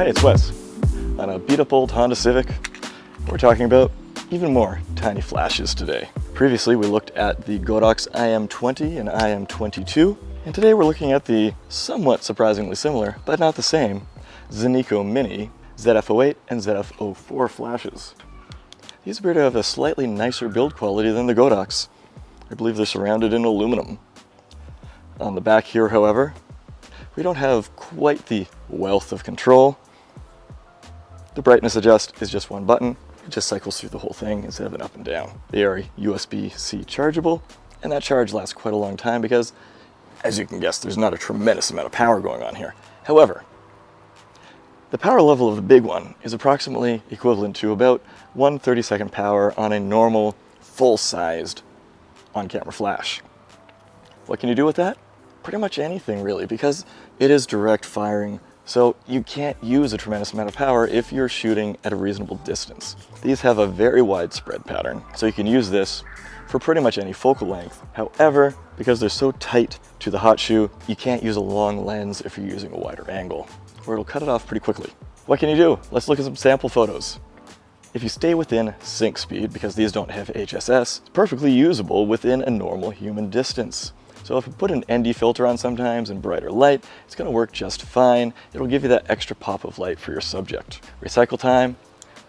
Hey, it's Wes. On a beat-up old Honda Civic, we're talking about even more tiny flashes today. Previously, we looked at the Godox IM20 and IM22, and today we're looking at the somewhat surprisingly similar, but not the same, Zeniko Mini ZF08 and ZF04 flashes. These appear to have a slightly nicer build quality than the Godox. I believe they're surrounded in aluminum. On the back here, however, we don't have quite the wealth of control. The brightness adjust is just one button. It just cycles through the whole thing instead of an up and down. They are USB-C chargeable, and that charge lasts quite a long time because, as you can guess, there's not a tremendous amount of power going on here. However, the power level of the big one is approximately equivalent to about 1 32nd power on a normal, full-sized on-camera flash. What can you do with that? Pretty much anything, really, because it is direct firing. So you can't use a tremendous amount of power if you're shooting at a reasonable distance. These have a very wide spread pattern, so you can use this for pretty much any focal length. However, because they're so tight to the hot shoe, you can't use a long lens if you're using a wider angle, or it'll cut it off pretty quickly. What can you do? Let's look at some sample photos. If you stay within sync speed, because these don't have HSS, it's perfectly usable within a normal human distance. So if you put an ND filter on sometimes and brighter light, it's going to work just fine. It'll give you that extra pop of light for your subject. Recycle time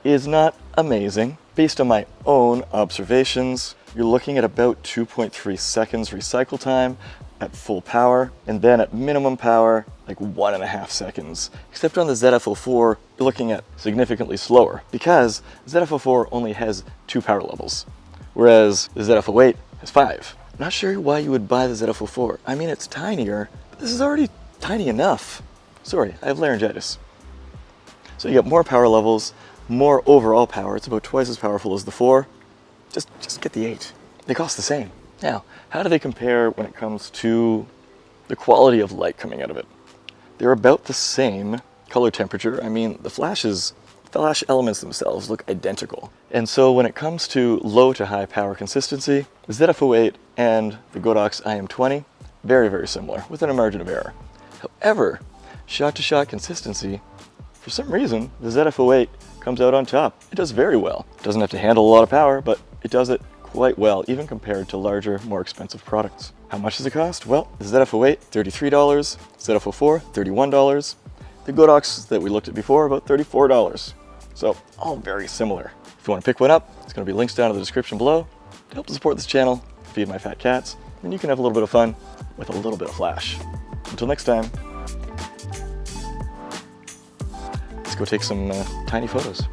is not amazing. Based on my own observations, you're looking at about 2.3 seconds recycle time at full power, and then at minimum power, like 1.5 seconds. Except on the ZF04, you're looking at significantly slower because ZF04 only has 2 power levels, whereas the ZF08 has 5. Not sure why you would buy the ZF04. I mean, it's tinier, but this is already tiny enough. Sorry, I have laryngitis. So you get more power levels, more overall power. It's about twice as powerful as the 4. Just get the 8. They cost the same. Now, how do they compare when it comes to the quality of light coming out of it? They're about the same color temperature. I mean, the flash elements themselves look identical. And so when it comes to low to high power consistency, the ZF08 and the Godox IM20, very, very similar, within a margin of error. However, shot-to-shot consistency, for some reason, the ZF08 comes out on top. It does very well. It doesn't have to handle a lot of power, but it does it quite well, even compared to larger, more expensive products. How much does it cost? Well, the ZF08, $33, ZF04, $31. The Godox that we looked at before, about $34. So, all very similar. If you want to pick one up, it's going to be links down in the description below to help support this channel, feed my fat cats, and you can have a little bit of fun with a little bit of flash. Until next time, let's go take some tiny photos.